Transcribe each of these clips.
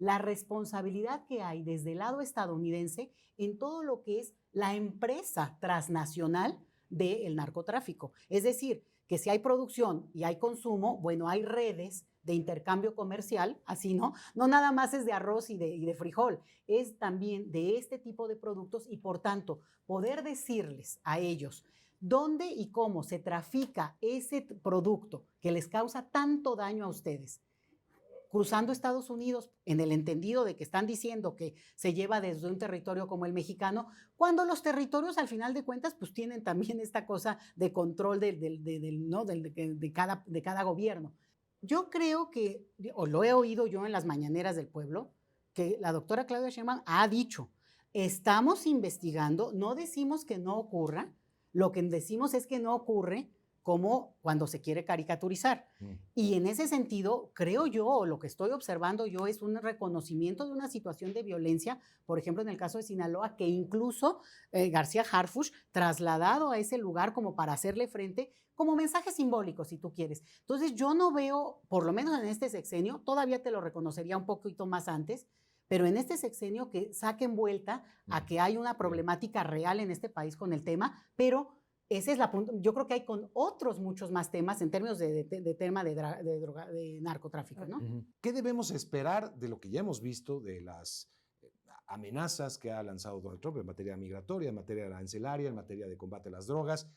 la responsabilidad que hay desde el lado estadounidense en todo lo que es la empresa transnacional del narcotráfico. Es decir, que si hay producción y hay consumo, bueno, hay redes de intercambio comercial, así, ¿no? No nada más es de arroz y de frijol, es también de este tipo de productos y, por tanto, poder decirles a ellos dónde y cómo se trafica ese producto que les causa tanto daño a ustedes, cruzando Estados Unidos, en el entendido de que están diciendo que se lleva desde un territorio como el mexicano, cuando los territorios, al final de cuentas, pues tienen también esta cosa de control ¿no? de cada gobierno. Yo creo que, o lo he oído yo en las mañaneras del pueblo, que la doctora Claudia Sheinbaum ha dicho, estamos investigando, no decimos que no ocurra, lo que decimos es que no ocurre como cuando se quiere caricaturizar. Y en ese sentido, creo yo, o lo que estoy observando yo, es un reconocimiento de una situación de violencia, por ejemplo, en el caso de Sinaloa, que incluso García Harfuch, trasladado a ese lugar como para hacerle frente, como mensaje simbólico, si tú quieres. Entonces, yo no veo, por lo menos en este sexenio, todavía te lo reconocería un poquito más antes, pero en este sexenio que saquen vuelta a que hay una problemática real en este país con el tema, pero esa es la punta. Yo creo que hay con otros muchos más temas en términos de tema de narcotráfico, ¿no? ¿Qué debemos esperar de lo que ya hemos visto, de las amenazas que ha lanzado Donald Trump en materia migratoria, en materia arancelaria, en materia de combate a las drogas?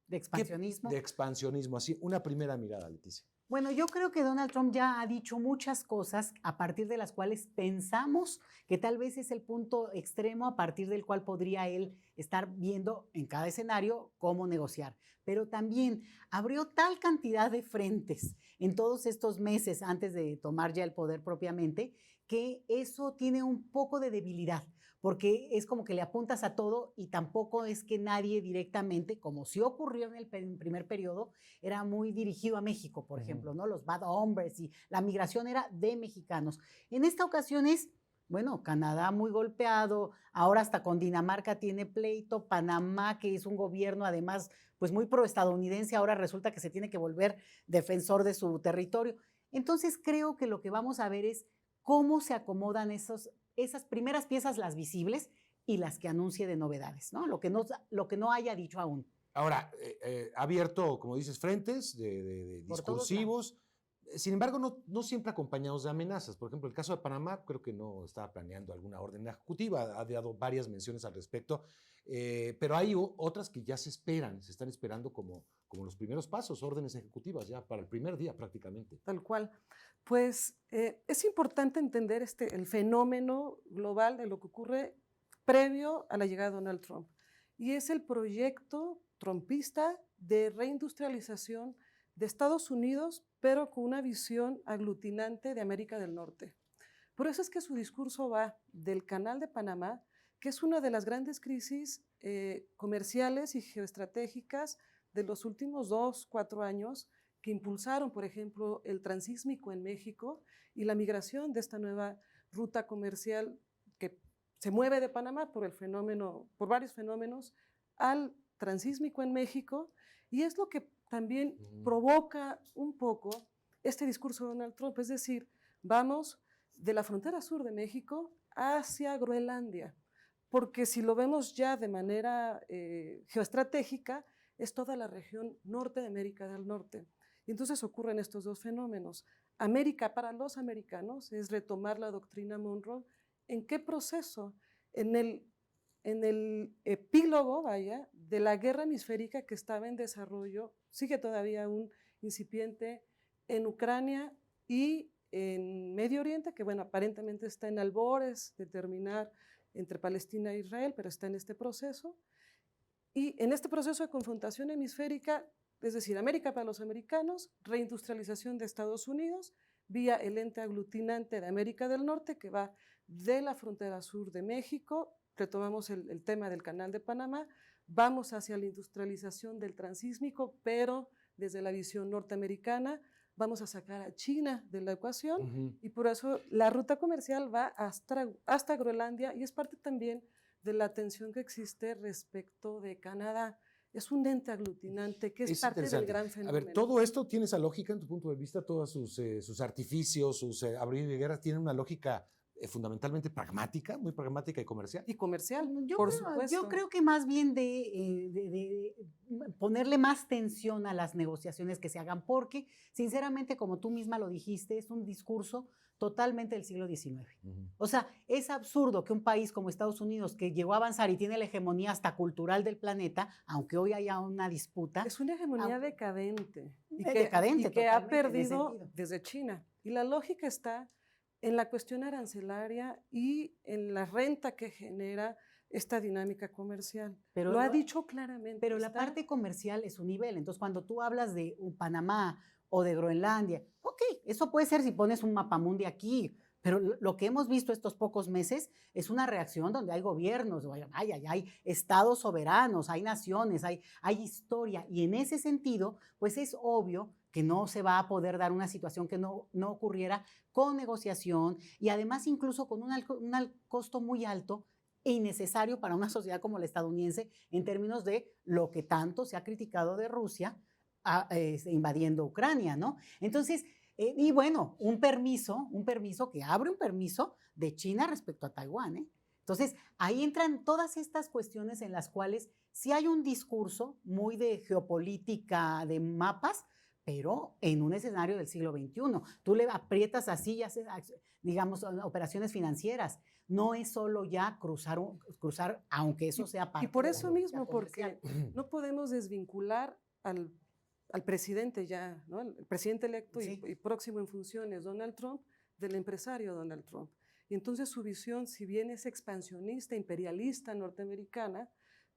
De expansionismo. De expansionismo, así, una primera mirada, Leticia. Bueno, yo creo que Donald Trump ya ha dicho muchas cosas a partir de las cuales pensamos que tal vez es el punto extremo a partir del cual podría él estar viendo en cada escenario cómo negociar. Pero también abrió tal cantidad de frentes en todos estos meses antes de tomar ya el poder propiamente, que eso tiene un poco de debilidad, porque es como que le apuntas a todo y tampoco es que nadie directamente, como sí ocurrió en el primer periodo, era muy dirigido a México, por ejemplo, ¿no? Los bad hombres y la migración era de mexicanos. En esta ocasión es, bueno, Canadá muy golpeado, ahora hasta con Dinamarca tiene pleito, Panamá, que es un gobierno además pues muy proestadounidense, ahora resulta que se tiene que volver defensor de su territorio. Entonces creo que lo que vamos a ver es cómo se acomodan esas primeras piezas, las visibles y las que anuncie de novedades, ¿no? Lo que no haya dicho aún. Ahora, ha abierto, como dices, frentes de discursivos, sin embargo, no siempre acompañados de amenazas. Por ejemplo, el caso de Panamá, creo que no estaba planeando alguna orden ejecutiva, ha dado varias menciones al respecto, pero hay otras que ya se están esperando como los primeros pasos, órdenes ejecutivas ya para el primer día prácticamente. Tal cual. Pues es importante entender el fenómeno global de lo que ocurre previo a la llegada de Donald Trump. Y es el proyecto trumpista de reindustrialización de Estados Unidos, pero con una visión aglutinante de América del Norte. Por eso es que su discurso va del Canal de Panamá, que es una de las grandes crisis comerciales y geoestratégicas de los últimos 2-4 años, que impulsaron, por ejemplo, el transísmico en México y la migración de esta nueva ruta comercial que se mueve de Panamá por varios fenómenos al transísmico en México, y es lo que también provoca un poco este discurso de Donald Trump, es decir, vamos de la frontera sur de México hacia Groenlandia, porque si lo vemos ya de manera geoestratégica, es toda la región norte de América del Norte. Y entonces ocurren estos dos fenómenos. América para los americanos es retomar la doctrina Monroe. ¿En qué proceso? En el epílogo, de la guerra hemisférica que estaba en desarrollo, sigue todavía aún incipiente en Ucrania y en Medio Oriente, que bueno, aparentemente está en albores de terminar entre Palestina e Israel, pero está en este proceso. Y en este proceso de confrontación hemisférica, es decir, América para los americanos, reindustrialización de Estados Unidos, vía el ente aglutinante de América del Norte, que va de la frontera sur de México, retomamos el tema del Canal de Panamá, vamos hacia la industrialización del transísmico, pero desde la visión norteamericana, vamos a sacar a China de la ecuación, y por eso la ruta comercial va hasta Groenlandia, y es parte también de la tensión que existe respecto de Canadá. Es un ente aglutinante que es parte del gran fenómeno. A ver, todo esto tiene esa lógica en tu punto de vista, todos sus artificios, sus abrir de guerras, tienen una lógica fundamentalmente pragmática, muy pragmática y comercial. Y comercial, Yo por creo, supuesto. yo creo que más bien de ponerle más tensión a las negociaciones que se hagan, porque sinceramente, como tú misma lo dijiste, es un discurso totalmente del siglo XIX. O sea, es absurdo que un país como Estados Unidos, que llegó a avanzar y tiene la hegemonía hasta cultural del planeta, aunque hoy haya una disputa. Es una hegemonía decadente. Y decadente, que ha totalmente, en ese perdido sentido. desde China. Y la lógica está en la cuestión arancelaria y en la renta que genera esta dinámica comercial. Pero lo ha dicho claramente. Pero la parte comercial es un nivel. Entonces, cuando tú hablas de Panamá o de Groenlandia, ok, eso puede ser si pones un mapamundi aquí, pero lo que hemos visto estos pocos meses es una reacción donde hay gobiernos, hay estados soberanos, hay naciones, hay historia. Y en ese sentido, pues es obvio que no se va a poder dar una situación que no ocurriera con negociación y además incluso con un costo muy alto e innecesario para una sociedad como la estadounidense en términos de lo que tanto se ha criticado de Rusia invadiendo Ucrania, ¿no? Entonces, y bueno, un permiso que abre un permiso de China respecto a Taiwán, ¿eh? Entonces, ahí entran todas estas cuestiones en las cuales sí hay un discurso muy de geopolítica, de mapas, pero en un escenario del siglo XXI. Tú le aprietas así y haces, digamos, operaciones financieras. No es solo ya cruzar, aunque eso sea parte. Y por eso mismo, porque no podemos desvincular al presidente ya, ¿no? El presidente electo sí. y próximo en funciones, Donald Trump, del empresario Donald Trump. Y entonces su visión, si bien es expansionista, imperialista norteamericana,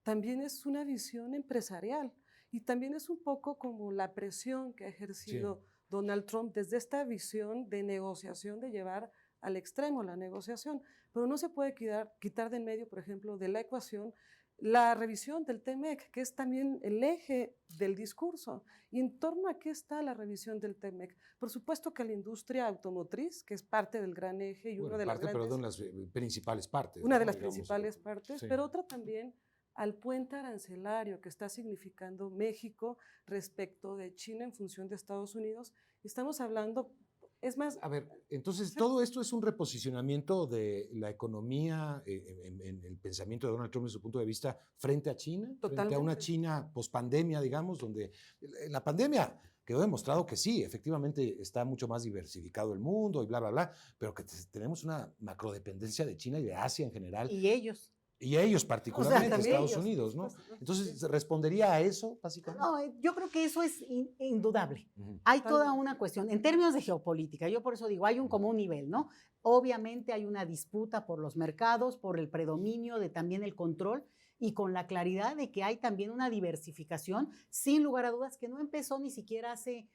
también es una visión empresarial. Y también es un poco como la presión que ha ejercido Donald Trump desde esta visión de negociación, de llevar al extremo la negociación. Pero no se puede quitar de en medio, por ejemplo, de la ecuación, la revisión del TEMEC, que es también el eje del discurso. ¿Y en torno a qué está la revisión del TEMEC? Por supuesto que la industria automotriz, que es parte del gran eje y una de las grandes... Pero de las principales partes. Una de las principales partes, pero otra también al puente arancelario que está significando México respecto de China en función de Estados Unidos. Estamos hablando, es más... A ver, entonces todo esto es un reposicionamiento de la economía en el pensamiento de Donald Trump desde su punto de vista frente a China, Totalmente. Frente a una China pospandemia, digamos, donde la pandemia quedó demostrado que sí, efectivamente está mucho más diversificado el mundo y bla, bla, bla, pero que tenemos una macrodependencia de China y de Asia en general. Y ellos particularmente, Estados Unidos, ¿no? Entonces, ¿respondería a eso, básicamente? No, yo creo que eso es indudable. Hay toda una cuestión, en términos de geopolítica, yo por eso digo, hay como un nivel, ¿no? Obviamente hay una disputa por los mercados, por el predominio de también el control y con la claridad de que hay también una diversificación, sin lugar a dudas, que no empezó ni siquiera hace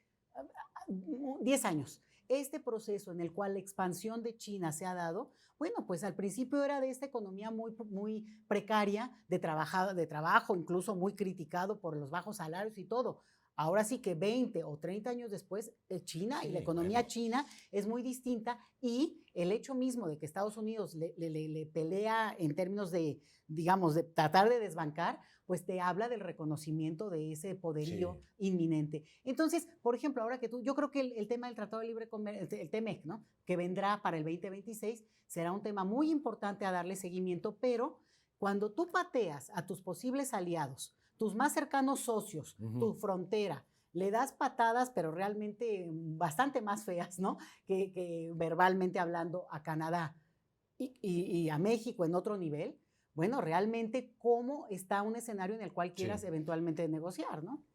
10 años. Este proceso en el cual la expansión de China se ha dado, bueno, pues al principio era de esta economía muy precaria, de trabajo, incluso muy criticado por los bajos salarios y todo. Ahora sí que 20 o 30 años después, China y la economía china es muy distinta y el hecho mismo de que Estados Unidos le pelea en términos de, digamos, de tratar de desbancar, pues te habla del reconocimiento de ese poderío inminente. Entonces, por ejemplo, ahora que yo creo que el tema del Tratado de Libre Comercio, el TEMEC, ¿no? Que vendrá para el 2026, será un tema muy importante a darle seguimiento, pero cuando tú pateas a tus posibles aliados, tus más cercanos socios, tu frontera, le das patadas, pero realmente bastante más feas, ¿no? Que verbalmente hablando a Canadá y a México en otro nivel. Bueno, realmente, ¿cómo está un escenario en el cual quieras eventualmente negociar, ¿no?